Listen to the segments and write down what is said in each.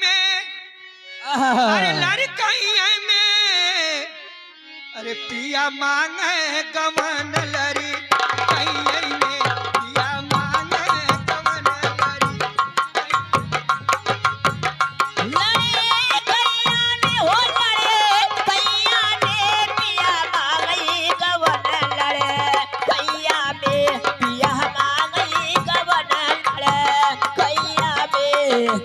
में अरे लड़कई में अरे पिया मांगे गवन लरी कई में पिया मांगे गवन लरी लड़े कैया ने हो लड़े कैया ने पिया मांगई गवन लड़े कैया में पिया मांगई गवन लड़े कैया में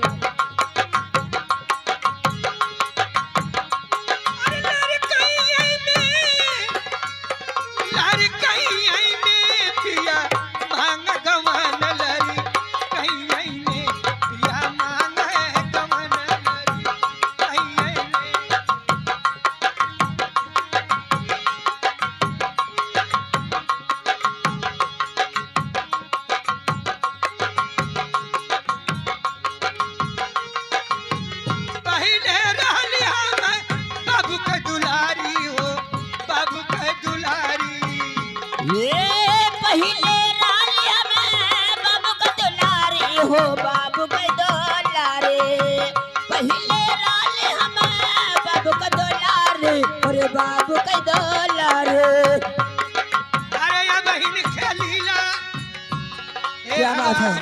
हो बाबू के दुलारे पहले राले हमें बाबू के दुलारे अरे बाबू के दुलारे अरे या बहन खेलीला क्या बात है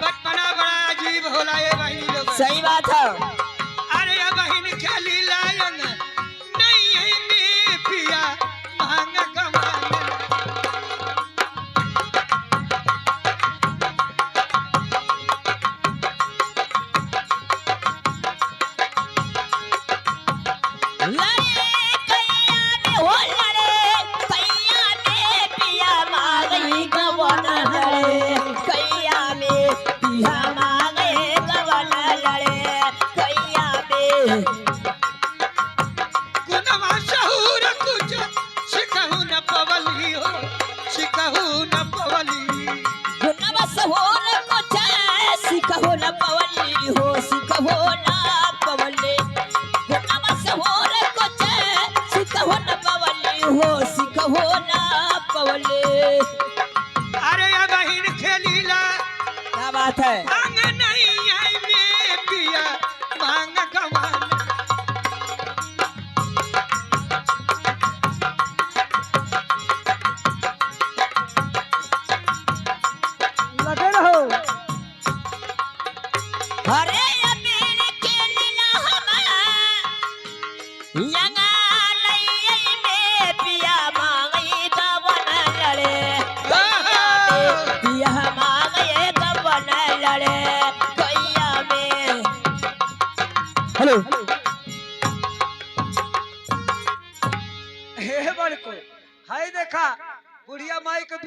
बचपना बड़ा अजीब होला ये बहनी लोग सही बात है अरे या बहन खेलीला नहीं है में पिया मांग गवन अरे या बहन खेलीला क्या बात है मांग नहीं आई में पिया मांग गवन लगे रहो अरे अबीर के लीला हमारा यंगा लई में पिया मांगई गवन लड़े पिया मांगई गवन लड़े कैया में हेलो हे बड़को हाय देखा बुढ़िया माई के